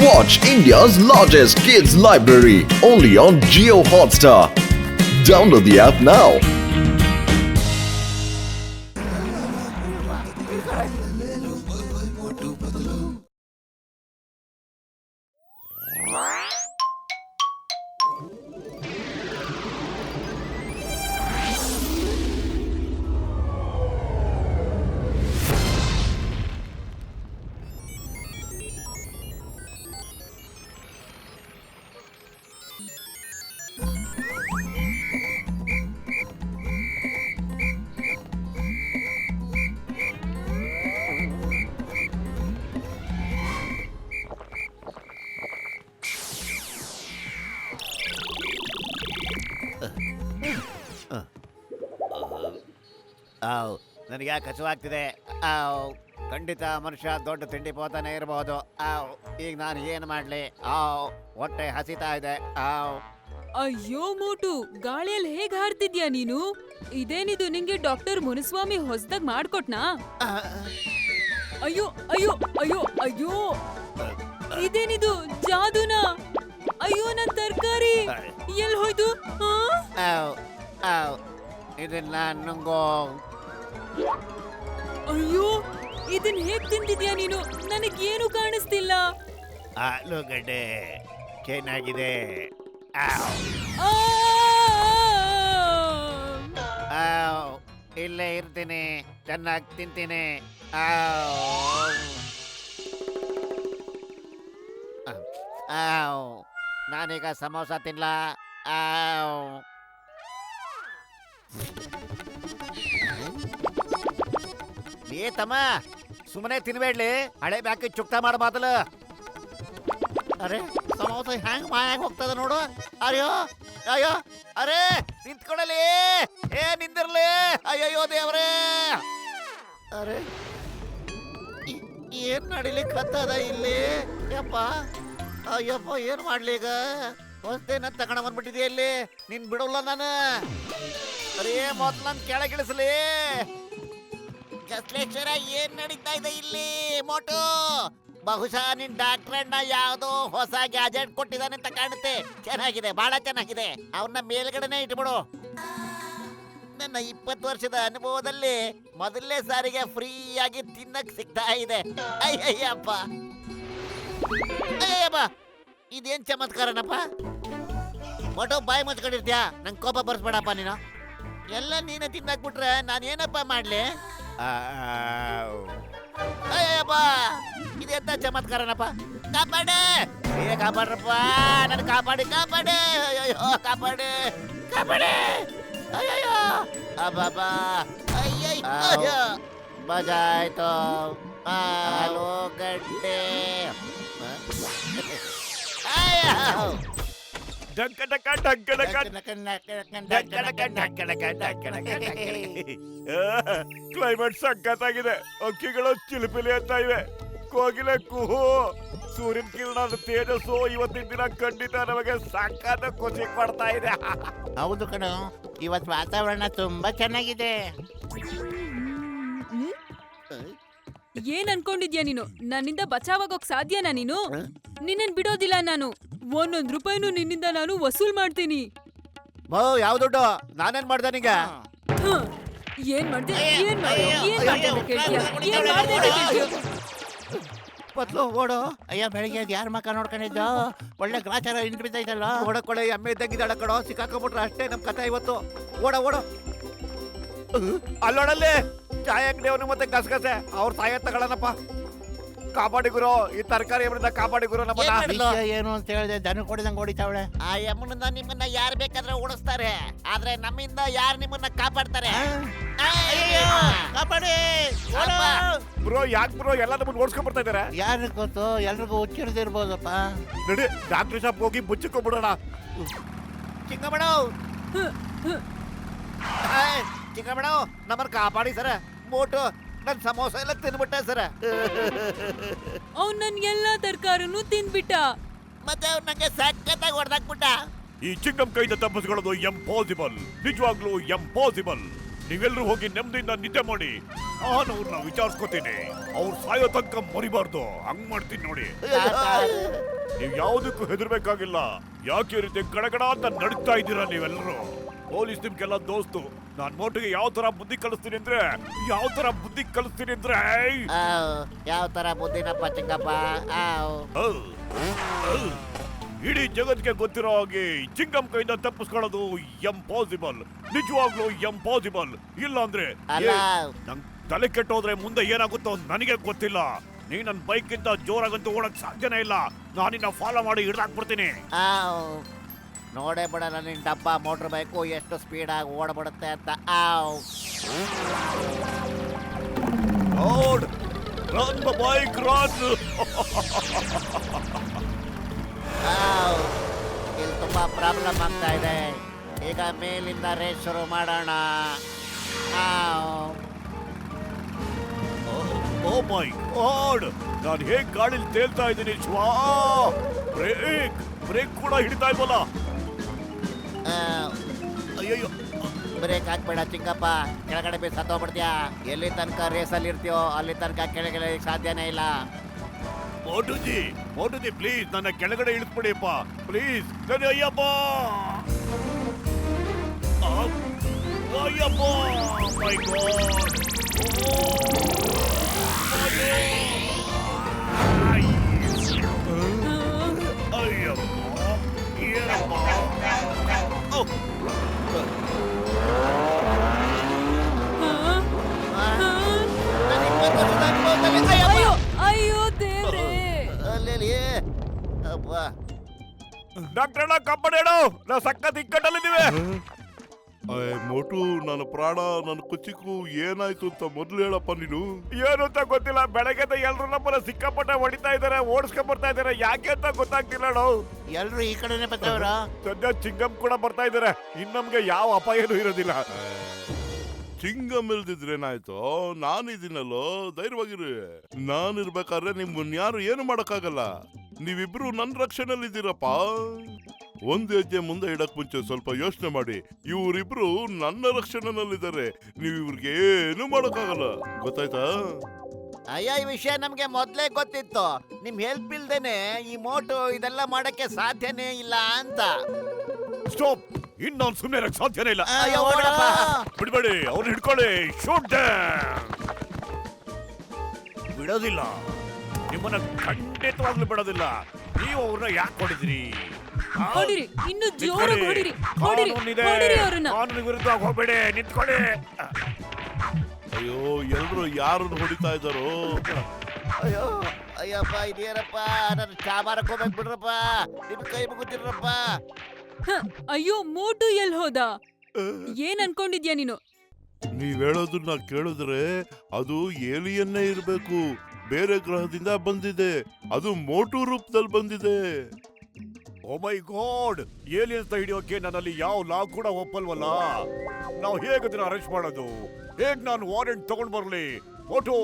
Watch India's largest kids library only on Jio Hotstar. Download the app now. ನನಗೆ ಯಾಕೆ ಹಸುವಾಗ್ತಿದೆ. ಖಂಡಿತ ಮನುಷ್ಯ ದೊಡ್ಡ ತಿಂಡಿ ಪೋತಾನೆ ಇರಬಹುದು. ಈಗ ನಾನು ಏನು ಮಾಡ್ಲಿ? ಹೊಟ್ಟೆ ಹಸಿತಾ ಇದೆ. ಅಯ್ಯೋ ಮೋಟು, ಗಾಳಿಯಲ್ಲಿ ಹೇಗ್ ಹಾರ್ತಿದ್ಯಾ ನೀನು? ಇದೇನಿದು ನಿಂಗೆ ಡಾಕ್ಟರ್ ಮುನಿಸ್ವಾಮಿ ಹೊಸದಾಗ್ ಮಾಡ್ಕೊಟ್ನಾ? ಅಯ್ಯೋ ಅಯ್ಯೋ ಅಯ್ಯೋ ಅಯ್ಯೋ, ಇದೇನಿದು ಜಾದೂನಾ? ಅಯ್ಯೋ ನನ್ ತರ್ಕಾರಿ ಎಲ್ ಹೋಯ್ತು? ಇದನ್ನ ನುಂಗೋ. ಅಯ್ಯೋ, ಇದನ್ ಹೇಗ್ ತಿಂದಿದ್ಯಾ ನೀನು? ನನಗೇನು ಕಾಣಿಸ್ತಿಲ್ಲ. ಆಲೂಗಡ್ಡೆ ಚೆನ್ನಾಗಿದೆ. ಆ! ಇಲ್ಲೇ ಇರ್ತೀನಿ, ಚೆನ್ನಾಗಿ ತಿಂತೀನಿ. ನಾನೀಗ ಸಮೋಸ ತಿನ್ಲಾ? ಏ ತಮ್ಮ, ಸುಮ್ಮನೆ ತಿನ್ಬೇಡ್ಲಿ, ಹಳೆ ಬ್ಯಾಕಿ ಚುಕ್ತ ಮಾಡಬಾದಲ್ಲ. ಅರೆ, ಸಮೋಸ ಹ್ಯಾಂಗ್ ಮಾಯಾಗ ಹೋಗ್ತದ ನೋಡು. ಅಯ್ಯೋ ಅಯ್ಯೋ, ಅರೆ ನಿಂತ್ಕೊಡಲಿ, ನಿಂದಿರ್ಲಿ. ಅಯ್ಯಯ್ಯೋ ದೇವ್ರೇ, ಅರೆ ಏನ್ ನಡಿಲಿಕ್ಕತ್ತದ ಇಲ್ಲಿ? ಯಪ್ಪ ಅಯ್ಯಪ್ಪ, ಏನ್ ಮಾಡ್ಲಿ ಈಗ? ಹೊಸ್ತೇನ ತಗೊಂಡ ಬಂದ್ಬಿಟ್ಟಿದ್ಯಾ ಇಲ್ಲಿ? ನೀನ್ ಬಿಡೋಲ್ಲ ನಾನು. ಅರೇ ಮೊದ್ಲು ನನ್ ಕೆಳಗಿಳಿಸ್ಲಿ. ಗಸ್ಲೇಶ್ವರ, ಏನ್ ನಡೀತಾ ಇದೆ ಇಲ್ಲಿ? ಮೋಟು, ಬಹುಶಃ ನಿನ್ ಡಾಕ್ಟರ್ ಅಣ್ಣ ಯಾವ್ದೋ ಹೊಸ ಗ್ಯಾಜೆಟ್ ಕೊಟ್ಟಿದ್ದಾನೆ ಅಂತ ಕಾಣುತ್ತೆ. ಚೆನ್ನಾಗಿದೆ, ಬಹಳ ಚೆನ್ನಾಗಿದೆ. ಅವನ್ನ ಮೇಲ್ಗಡೆನೆ ಇಟ್ಬಿಡು. ನನ್ನ 20 ವರ್ಷದ ಅನುಭವದಲ್ಲಿ ಮೊದಲನೇ ಸಾರಿಗೆ ಫ್ರೀಯಾಗಿ ತಿನ್ನಕ್ ಸಿಗ್ತಾ ಇದೆ. ಅಯ್ಯಯ್ಯಪ್ಪ, ಅಯ್ಯಪ್ಪ, ಇದೇನ್ ಚಮತ್ಕಾರನಪ್ಪ? ಮೋಟು, ಬಾಯಿ ಮುಚ್ಕೊಂಡಿರ್ತೀಯ, ನಂಗೆ ಕೋಪ ಬರ್ಸ್ಬೇಡಪ್ಪ ನೀನು. ಎಲ್ಲ ನೀನೇ ತಿನ್ನಾಕ್ಬಿಟ್ರೆ ನಾನೇನಪ್ಪ ಮಾಡ್ಲಿ? ಅಯ್ಯಪ್ಪ, ಇದೆಂತ ಚಮತ್ಕಾರನಪ್ಪ? ಕಾಪಾಡೆ, ಕಾಪಾಡ್ರಪ್ಪ, ನನ್ ಕಾಪಾಡಿ, ಕಾಪಾಡೆ. ಅಯ್ಯೋ ಕಾಪಾಡೆ, ಕಾಪಾಡೆ. ಅಯ್ಯಯ್ಯೋ, ಅಬ್ಬಬ್ಬಾ, ಅಯ್ಯಯ್ಯೋ, ಬಜಾಯ್ತು. ಆಲೂಗಡ್ಡೆ. ಅಯ್ಯೋ, ಕ್ಲೈಮೇಟ್ ಸಖತ್ತಾಗಿದೆ. ಹಕ್ಕಿಗಳು ಚಿಲಿಪಿಲಿ ಅಂತ ಇವೆ, ಕೋಗಿಲೆ ಕುಹು. ಸೂರ್ಯನ ಕಿರಣದ ತೇಜಸ್ಸು ಇವತ್ತಿನ ದಿನ ಖಂಡಿತ ನಮಗೆ ಸಾಕಾದ ಖುಷಿ ಕೊಡ್ತಾ ಇದೆ. ಹೌದು ಕಣೋ, ಇವತ್ತು ವಾತಾವರಣ ತುಂಬಾ ಚೆನ್ನಾಗಿದೆ. ಏನ್ ಅನ್ಕೊಂಡಿದ್ಯಾ ನೀನು? ನನ್ನಿಂದ ಬಚಾವಾಗೋಕ್ ಸಾಧ್ಯನಾ ನೀನು? ನಿನ್ನನ್ ಬಿಡೋದಿಲ್ಲ ನಾನು. 1 ರೂಪಾಯಿನೂ ನಿನ್ನಿಂದ ನಾನು ವಸೂಲ್ ಮಾಡ್ತೀನಿ. ಯಾವ ದುಡ್ಡು? ನಾನೇನ್ ಮಾಡ್ದೆ ನಿಂಗ? ಏನ್ ಮಾಡ್ದೆ? ಏನ್ ಮಾಡ್ದೆ? ಏನ್ ಮಾಡ್ದೆ ಅಂತ ಕೇಳ್ತೀಯ? ಏನ್ ಮಾಡ್ದೆ ಅಂತ ಕೇಳ್ತೀಯ? ಬತ್ಲು ಓಡು. ಅಯ್ಯ, ಬೆಳಿಗ್ಗೆ ಯಾರ ಮಕ್ಕ ನೋಡ್ಕೊಂಡಿದ್ದು? ಒಳ್ಳೆ ಗ್ರಾಚಾರ ಇಂಟು ಬಿದ್ದೈತಲ್ಲ. ಓಡಕ್ಕೊಳೆ ಎಮ್ಮೆ ಇದ್ದಂಗಿದ್ದಾಳ ಕಡೋ. ಸಿಕ್ಕಾಕೊಂಡ್ಬಿಟ್ರೆ ಅಷ್ಟೇ ನಮ್ ಕಥೆ ಇವತ್ತು. ಓಡು. ಅಲ್ಲೋಡಲ್ಲಿ ಚಾಯ್ ಅಂಗಡಿಯವನು ಮತ್ತೆ ಗಸಗಸೆ ಅವ್ರ ಸಾಯ ತಗೊಳ್ಳನಪ್ಪ. ಕಾಪಾಡಿ ಗುರು, ಈ ತರಕಾರಿ ಎಮ್ಮನಿಂದ ಕಾಪಾಡಿ ಗುರು ನಮ್ಮನ್ನ. ಏನು ಅಂತ ಹೇಳಿದೆ? ದನ ಕೊಡಿದಂಗೆ ಹೊಡಿತಾವಳೆ. ಆ ಎಮ್ಮನಿಂದ ನಿಮ್ಮನ್ನ ಯಾರು ಬೇಕಾದ್ರೆ ಓಡಿಸ್ತಾರೆ, ಆದ್ರೆ ನಮ್ಮಿಂದ ಯಾರು ನಿಮ್ಮನ್ನ ಕಾಪಾಡ್ತಾರೆ? ಕಾಪಾಡಿ ಬ್ರೋ. ಯಾಕೆ ಬ್ರೋ ಎಲ್ಲ ನಮ್ಮನ್ನ ಓಡಿಸ್ಕೊಂಡ್ ಬರ್ತಾ ಇದಾರೆ? ಯಾರು ಗೊತ್ತು, ಎಲ್ರಿಗೂ ಹುಚ್ಚಿಡ್ದಿರ್ಬೋದಪ್ಪ. ನಡಿ ಡಾಕ್ಟರ್ ಶಾಪ್ ಹೋಗಿ ಮುಚ್ಚಿಕೊಂಡ್ಬಿಡೋಣ. ಚಿಕ್ಕಮ್ಮಣ್ಣವ್, ಚಿಕ್ಕಮ್ಮಣ್ಣವ್, ನಮ್ಮನ್ನ ಕಾಪಾಡಿ ಸರ. ಮೋಟು ನನ್ ಸಮೋಸ ಎಲ್ಲ ತಿನ್ಬಿಟ್ಟ ಸರ. ಅವ್ನ್ ನನ್ ಎಲ್ಲಾ ತರಕಾರಿನೂ ತಿಂದ್ಬಿಟ್ಟ. ಮತ್ತೆ ಅವ್ರು ನಂಗೆ ಸಖತ್ತಾಗಿ ಹೊಡೆದಾಕ್ಬಿಟ್ಟ. ಈ ಚಿಕ್ಕಮ್ಮ ಕೈಯಿಂದ ತಪ್ಪಿಸ್ಕೊಳ್ಳೋದು ಎಂಪಾಸಿಬಲ್, ನಿಜವಾಗ್ಲೂ ಎಂಪಾಸಿಬಲ್. ನೀವೆಲ್ಲರೂ ಹೋಗಿ ನೆಮ್ಮದಿಯಿಂದ ನಿದ್ದೆ ಮಾಡಿ. ನಾನು ಅವ್ರನ್ನ ವಿಚಾರಿಸ್ಕೊತೀನಿ. ಅವ್ರು ಸಾಯೋ ತನಕ ಮರಿಬಾರ್ದು. ಹಂಗ್ ಮಾಡ್ತೀನಿ ನೋಡಿ. ನೀವ್ ಯಾವ್ದಕ್ಕೂ ಹೆದರ್ಬೇಕಾಗಿಲ್ಲ. ಯಾಕೆ ಈ ರೀತಿ ಗಡಗಡ ಅಂತ ನಡ್ತಾ ಇದ್ದೀರಾ ನೀವೆಲ್ಲರೂ? ಪೊಲೀಸ್ ನಿಮ್ಗೆಲ್ಲ ದೋಸ್ತು. ನಾನ್ ಮೋಟಿಗೆ ಯಾವ ತರ ಬುದ್ಧಿ ಕಲಿಸ್ತೀನಿ ಅಂದ್ರೆ ಯಾವ ತರ ಬುದ್ಧಿನಪ್ಪ ಚಿಂಗಪ್ಪ? ಹೌದ್. ಇಡೀ ಜಗತ್ಗೆ ಗೊತ್ತಿರೋ ಹಾಗೆ ಚಿಂಗಂ ಕೈಯಿಂದ ತಪ್ಪಿಸ್ಕೊಳ್ಳೋದು ಎಂಪಾಸಿಬಲ್. ನಿಜವಾಗ್ಲೂ ಎಂಪಾಸಿಬಲ್. ಇಲ್ಲ ಅಂದ್ರೆ ಅಲ್ಲ. ನಂಗ್ ತಲೆ ಕೆಟ್ಟೋದ್ರೆ ಮುಂದೆ ಏನಾಗುತ್ತೋ ನನಗೆ ಗೊತ್ತಿಲ್ಲ. ನೀ ನನ್ ಬೈಕ್ ಗಿಂತ ಜೋರಾಗಂತೂ ಓಡಕ್ ಸಾಧ್ಯನೇ ಇಲ್ಲ. ನಾನಿನ್ನ ಫಾಲೋ ಮಾಡಿ ಹಿಡ್ದಾಕ್ಬಿಡ್ತೀನಿ. ನೋಡೇ ಬಿಡಲ್ಲ ನಿನ್ ಡಬ್ಬ ಮೋಟರ್ ಬೈಕು ಎಷ್ಟು ಸ್ಪೀಡ್ ಆಗಿ ಓಡಬಿಡುತ್ತೆ ಅಂತ. Run bike run. ಇಲ್ಲಿ ತುಂಬಾ ಪ್ರಾಬ್ಲಮ್ ಆಗ್ತಾ ಇದೆ. ಈಗ ಮೇಲಿಂದ ರೇಸ್ ಶುರು ಮಾಡೋಣ. ಓ ಮೈ ಗಾಡ್, ನಾನು ಹೇಗ್ ಗಾಡಿಲಿ ತೇಲ್ತಾ ಇದ್ದೀನಿ ಶ್ವಾ. ಬ್ರೇಕ್ ಕೂಡ ಹಿಡಿತಾ ಇಲ್ವಲ್ಲ. ಅಯ್ಯಯ್ಯೋ, ಬ್ರೇಕ್ ಹಾಕ್ಬೇಡ ಚಿಕ್ಕಪ್ಪ, ಕೆಳಗಡೆ ಬಿ ಸತ್ತೋಗ್ಬಿಡ್ತೀಯಾ. ಎಲ್ಲಿ ತನಕ ರೇಸಲ್ಲಿ ಇರ್ತೀಯೋ ಅಲ್ಲಿ ತನಕ ಕೆಳಗಡೆ ಸಾಧ್ಯನೇ ಇಲ್ಲ. ಮೋಟುಜಿ ಪ್ಲೀಸ್ ನನ್ನ ಕೆಳಗಡೆ ಇಳಿಸ್ಬಿಡಿಯಪ್ಪ please. Ayyappa Ayyappa, my god. ಅಯ್ಯೋ ಅಯ್ಯೋ ದೇವ್ರೇ. ಡಾಕ್ಟರ್ ಕಬ್ಬಡೇಡು, ನಾವು ಸಖತ್ ಇಕ್ಕಟ್ಟಲ್ಲಿದ್ದೀವಿ. ಮೋಟು, ನನ್ನ ಪ್ರಾಣ, ನನ್ನ ಕುಚಿಕು ಏನಾಯ್ತು ಅಂತ ಮೊದ್ಲು ಹೇಳಪ್ಪ ನೀನು. ಏನು ಅಂತ ಗೊತ್ತಿಲ್ಲ. ಬೆಳಗ್ಗೆ ಎಲ್ರು ನಮ್ಮನ್ನ ಸಿಕ್ಕಾಪಟ್ಟೆ ಹೊಡಿತಾ ಇದಾರೆ, ಓಡಿಸ್ಕೊಂಡ್ ಬರ್ತಾ ಇದಾರೆ. ಯಾಕೆ ಅಂತ ಗೊತ್ತಾಗ್ತಿಲ್ಲ. ಎಲ್ರು ಈ ಕಡೆನೆ ಬರ್ತಾವ್ರ. ಸದ್ಯ ಚಿಂಗಂ ಕೂಡ ಬರ್ತಾ ಇದಾರೆ. ಇನ್ ನಮ್ಗೆ ಯಾವ ಅಪಾಯನೂ ಇರೋದಿಲ್ಲ. ಚಿಂಗಮ್ ಇಲ್ದಿದ್ರೇನಾಯ್ತು, ನಾನಿದ್ದೀನಲ್ಲೋ, ಧೈರ್ಯವಾಗಿರಿ. ನಾನಿರ್ಬೇಕಾದ್ರೆ ನಿಮ್ಮನ್ ಯಾರು ಏನು ಮಾಡಕ್ಕಾಗಲ್ಲ. ನೀವಿಬ್ರು ನನ್ನ ರಕ್ಷಣೆಯಲ್ಲಿದ್ದೀರಪ್ಪ. ಒಂದ್ ಹೆಜ್ಜೆ ಮುಂದೆ ಇಡಕ್ ಮುಂಚೆ ಸ್ವಲ್ಪ ಯೋಚನೆ ಮಾಡಿ. ಇವರಿಬ್ರು ನನ್ನ ರಕ್ಷಣೆನಲ್ಲಿದ್ದಾರೆ. ನೀವು ಇವ್ರಿಗೆ ಏನು ಮಾಡಕ್ಕಾಗಲ್ಲ, ಗೊತ್ತಾಯ್ತಾ? ಅಯ್ಯ, ಈ ವಿಷಯ ನಮ್ಗೆ ಮೊದ್ಲೇ ಗೊತ್ತಿತ್ತು. ನಿಮ್ ಹೆಲ್ಪ್ ಇಲ್ದೇನೆ ಈ ಮೋಟು ಇದೆಲ್ಲ ಮಾಡಕ್ಕೆ ಸಾಧ್ಯನೇ ಇಲ್ಲ ಅಂತ. ಸ್ಟಾಪ್. ಇನ್ ನಾನು ಸುಮ್ಮನೆ ಇರಕ್ ಸಾಧ್ಯನೇ ಇಲ್ಲ. ಅಯ್ಯೋ, ಓಡಪ್ಪ. ಬಿಡ್ಬೇಡಿ, ಅವ್ರು ಹಿಡ್ಕೊಳ್ಳಿ. ಶೂಟ್ ಬಿಡೋದಿಲ್ಲ. ನಿಮ್ಮನ್ನ ಖಂಡಿತವಾಗ್ಲೂ ಬಿಡೋದಿಲ್ಲ. ನೀವು ಅವ್ರನ್ನ ಯಾಕೆ ಹೊಡಿದ್ರಿ? ಹೊಡಿರಿ, ಇನ್ನು ಜೋರಾಗಿ ಹೊಡಿರಿ. ಹೊಡಿರಿ, ಹೊಡಿರಿ ಅವ್ರನ್ನ. ಕಾನೂನು ವಿರುದ್ಧ ಹೋಗ್ಬೇಡಿ, ನಿಂತ್ಕೊಳ್ಳಿ. ಅಯ್ಯೋ, ಎಲ್ರು ಯಾರನ್ನು ಹೊಡಿತಾ ಇದ್ದಾರೋ? ಅಯ್ಯೋ ಅಯ್ಯಪ್ಪ, ಇದೇನಪ್ಪ, ನಾನು ಚಾ ಮಾರಕ್ ಹೋಗ್ಬೇಕು ಬಿಡ್ರಪ್ಪ. ನಿಮ್ ಕೈ ಮುಗುತ್ತಿರಪ್ಪ. ಅಯ್ಯೋ, ಮೋಟು ಎಲ್ ಹೋದ? ಏನ್ ಅನ್ಕೊಂಡಿದ್ಯಾ ನೀನು? ನೀವ್ ಹೇಳೋದನ್ನ ಕೇಳಿದ್ರೆ ಅದು ಏಲಿಯನ್ನೇ ಇರ್ಬೇಕು. ಬೇರೆ ಗ್ರಹದಿಂದ ಬಂದಿದೆ. ಅದು ಮೋಟು ರೂಪದಲ್ಲಿ ಬಂದಿದೆ. ಓ ಮೈ ಗಾಡ್, ಏಲಿಯನ್ಸ್ ಹಿಡಿಯೋಕೆ ನನ್ನಲ್ಲಿ ಯಾವ ಲಾ ಕೂಡ ಒಪ್ಪಲ್ವಲ್ಲ. ನಾವು ಹೇಗದನ್ನ ಅರೆಸ್ಟ್ ಮಾಡೋದು? ಹೇಗ್ ನಾನು ವಾರೆಂಟ್ ತಗೊಂಡ್ ಬರ್ಲಿ? ಮೋಟು,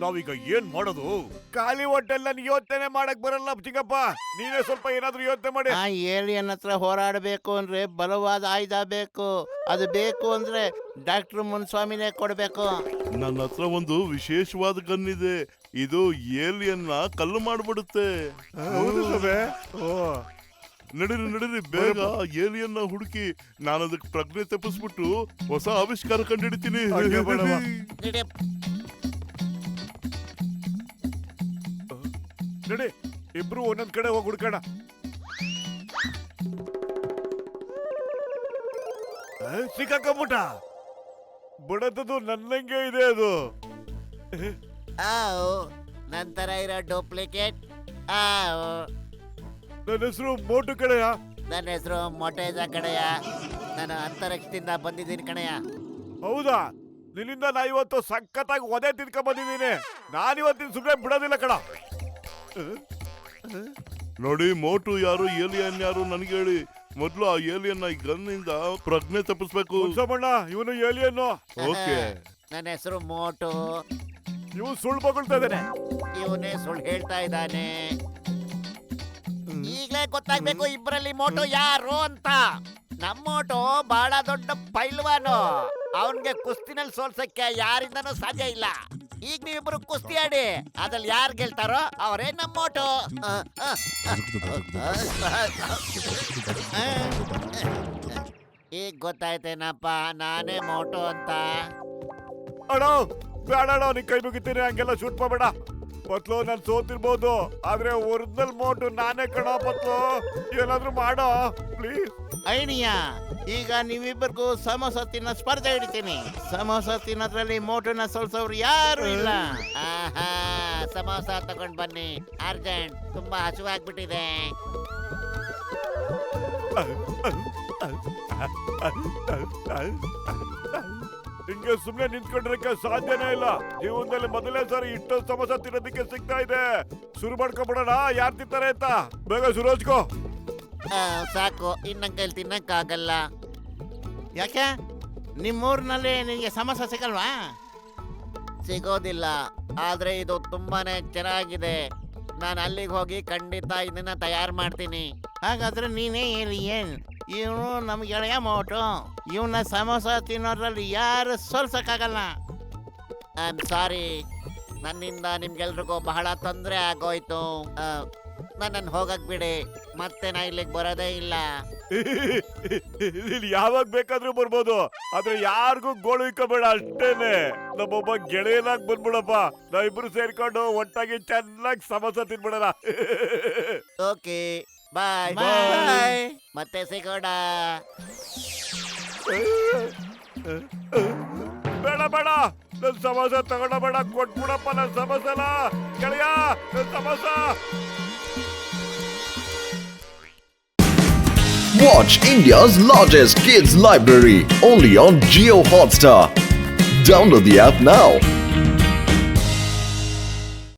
ನಾವೀಗ ಏನ್ ಮಾಡೋದು? ಖಾಲಿ ಹೊಟ್ಟೆಲ್ಲ ಯೋಚನೆ ಮಾಡಕ್ ಬರಲ್ಲ ಚಿಕ್ಕಪ್ಪ. ನೀನೇ ಸ್ವಲ್ಪ ಏನಾದ್ರೂ ಯೋಚನೆ ಮಾಡಿ. ಆ ಏಲಿಯನ್ ಹತ್ರ ಹೋರಾಡಬೇಕು ಅಂದ್ರೆ ಬಲವಾದ ಆಯುಧ ಬೇಕು. ಅದು ಬೇಕು ಅಂದ್ರೆ ಡಾಕ್ಟರ್ ಮುನ್ಸ್ವಾಮಿನೇ ಕೊಡ್ಬೇಕು. ನನ್ನ ಹತ್ರ ಒಂದು ವಿಶೇಷವಾದ ಗನ್ ಇದೆ. ಇದು ಏಲಿಯನ್ನ ಕಲ್ಲು ಮಾಡ್ಬಿಡುತ್ತೆ. ನಡೀರಿ ಬೇಗ ಏಲಿಯನ್ನ ಹುಡುಕಿ ನಾನು ಅದಕ್ಕೆ ಪ್ರಜ್ಞೆ ತಪ್ಪಿಸ್ಬಿಟ್ಟು ಹೊಸ ಆವಿಷ್ಕಾರ ಕಂಡಿಡ್ತೀನಿ. ನಡಿ, ಇಬ್ರು ಒಂದೊಂದ್ ಕಡೆ ಹೋಗಿ ಹುಡ್ಕೋಣ. ಸಿಕ್ಕಾಕೊಂಬಿಟ್ಟ. ಬಿಡತದು ನನ್ನಂಗೆ ಇದೆ ಅದು. ನಂತರ ಇರೋ ಡೂಪ್ಲಿಕೇಟ್. ನನ್ನ ಹೆಸರು ಮೋಟು ಕಡೆಯ. ನನ್ನ ಹೆಸರು ಮೊಟೇಜ ಕಡೆಯ. ನಾನು ಅಂತರಿಕ್ಷದಿಂದ ಬಂದಿದ್ದೀನಿ ಕಣಯ್ಯ. ಹೌದಾ? ನಿನ್ನಿಂದ ನಾ ಇವತ್ತು ಸಖತ್ತಾಗಿ ಒದೆ ತಿನ್ಕೊಂಡ್ ಬಂದಿದ್ದೀನಿ. ನಾನಿವತ್ತಿನ ಸುಮ್ಮನೆ ಬಿಡೋದಿಲ್ಲ ಕಣ. ನೋಡಿ, ಮೋಟು ಯಾರು, ಏಲಿಯನ್ ಯಾರು ನನಗೆ ಹೇಳಿ. ಮೊದ್ಲು ಆ ಏಲಿಯನ್ ಈ ಗನ್ನಿಂದ ಪ್ರಜ್ಞೆ ತಪ್ಪಿಸ್ಬೇಕು. ಇವನು ಏಲಿಯನ್ನು. ಓಕೆ. ನನ್ನ ಹೆಸರು ಮೋಟು. ಇವು ಸುಳ್ಳು ಬಗಳ್ತಾ ಇದ್ದಾನೆ. ಇವನೇ ಸುಳ್ಳು ಹೇಳ್ತಾ ಇದ್ದಾನೆ. ಈಗಲೇ ಗೊತ್ತಾಗ್ಬೇಕು ಇಬ್ಬರಲ್ಲಿ ಮೋಟು ಯಾರು ಅಂತ. ನಮ್ಮ ಮೋಟು ಬಹಳ ದೊಡ್ಡ ಪೈಲ್ವಾನು. ಅವನ್ಗೆ ಕುಸ್ತಿನಲ್ಲಿ ಸೋಲ್ಸಕ್ಕೆ ಯಾರಿಂದನೂ ಸಾಧ್ಯ ಇಲ್ಲ. ಈಗ ನೀವಿಬ್ರು ಕುಸ್ತಿ ಆಡಿ, ಅದ್ರಲ್ಲಿ ಯಾರು ಗೆಲ್ತಾರೋ ಅವರೇ ನಮ್ಮ ಮೋಟು. ಈಗ ಗೊತ್ತಾಯ್ತೇನಪ್ಪ ನಾನೇ ಮೋಟು ಅಂತ. ಅಣ್ಣ ಬೇಡ ಅಣ್ಣ, ನೀನ್ ಕೈ ಮುಗಿತೀನಿ, ಹಂಗೆಲ್ಲ ಶೂಟ್ ಮಾಡಬೇಡ. ಪತ್ಲು ನಾನು ಸೋತಿರ್ಬೋದು, ಆದ್ರೆ ಒರಿಜಿನಲ್ ಮೋಟು ನಾನೇ ಕಣ. ಪತ್ಲು ಏನಾದ್ರೂ ಮಾಡೋ ಪ್ಲೀಸ್. ಐಡಿಯಾ, ಈಗ ನೀವಿಬ್ಬರಿಗೂ ಸಮೋಸ ತಿನ್ನೋ ಸ್ಪರ್ಧೆ ಹಿಡಿತೀನಿ. ಸಮೋಸ ತಿನ್ನೋದ್ರಲ್ಲಿ ಮೋಟುನ ಸೋಲ್ಸೋರು ಯಾರು ಇಲ್ಲ. ಆಹಾ, ಸಮೋಸ ತಗೊಂಡ್ ಬನ್ನಿ ಅರ್ಜೆಂಟ್, ತುಂಬಾ ಹಸುವಾಗ್ಬಿಟ್ಟಿದೆ. ಹಿಂಗೆ ಸುಮ್ನೆ ನಿಂತ್ಕೊಂಡಿರಕ್ಕೆ ಸಾಧ್ಯನೇ ಇಲ್ಲ. ಜೀವನದಲ್ಲಿ ಮೊದಲೇ ಸಾರಿ ಇಷ್ಟೊಂದು ಸಮೋಸ ತಿನ್ನೋದಕ್ಕೆ ಸಿಗ್ತಾ ಇದೆ. ಶುರು ಮಾಡ್ಕೊಬಿಡೋಣ, ಯಾರು ತಿಂತಾರೆ ಅಂತ. ಬೇಗ ಶುರು ಹಚ್ಕೋ. ಸಾಕು, ಇನ್ನ ಕೈಲಿ ತಿನ್ನಕ್ಕಾಗಲ್ಲ. ಯಾಕೆ ನಿಮ್ಮೂರಿನಲ್ಲಿ ನಿನಗೆ ಸಮೋಸ ಸಿಗಲ್ವಾ? ಸಿಗೋದಿಲ್ಲ, ಆದ್ರೆ ಇದು ತುಂಬಾನೇ ಚೆನ್ನಾಗಿದೆ. ನಾನು ಅಲ್ಲಿಗೆ ಹೋಗಿ ಖಂಡಿತ ಇದನ್ನ ತಯಾರು ಮಾಡ್ತೀನಿ. ಹಾಗಾದ್ರೆ ನೀನೇ ಏನ್ ಇವನು ನಮ್ ಗೆಳೆಯ ಮೋಟು. ಇವನ ಸಮೋಸ ತಿನ್ನೋದ್ರಲ್ಲಿ ಯಾರು ಸೋಲ್ಸಕ್ಕಾಗಲ್ಲ. ಐ ಆಮ್ ಸಾರಿ, ನನ್ನಿಂದ ನಿಮ್ಗೆಲ್ರಿಗೂ ಬಹಳ ತೊಂದರೆ ಆಗೋಯ್ತು. ನನ್ನನ್ನು ಹೋಗಕ್ ಬಿಡಿ, ಮತ್ತೆ ನಾ ಇಲ್ಲಿಗೆ ಬರೋದೇ ಇಲ್ಲ. ಇಲ್ಲಿ ಯಾವಾಗ ಬೇಕಾದ್ರೂ ಬರ್ಬೋದು, ಆದ್ರೆ ಯಾರಿಗೂ ಗೋಳು ಇಕ್ಕಬೇಡ ಅಷ್ಟೇನೆ. ನಮ್ಮೊಬ್ಬ ಗೆಳೆಯನಾಗ್ ಬಂದ್ಬಿಡಪ್ಪ, ನಾವಿಬ್ರು ಸೇರ್ಕೊಂಡು ಒಟ್ಟಾಗಿ ಚೆನ್ನಾಗಿ ಸಮೋಸ ತಿನ್ಬಿಡೋಣ. ಓಕೆ, ಬಾಯ್ ಬಾಯ್. ಮತ್ತೆ ಸಿಗೋಣ. ಬೇಡ ಬೇಡ, ನನ್ ಸಮೋಸ ತಗೊಂಡ ಬೇಡ, ಕೊಟ್ಬಿಡಪ್ಪ ನನ್ ಸಮೋಸನ. ಗೆಳೆಯ, ನನ್ samosa. Watch India's largest kids library only on Jio Hotstar. Download the app now.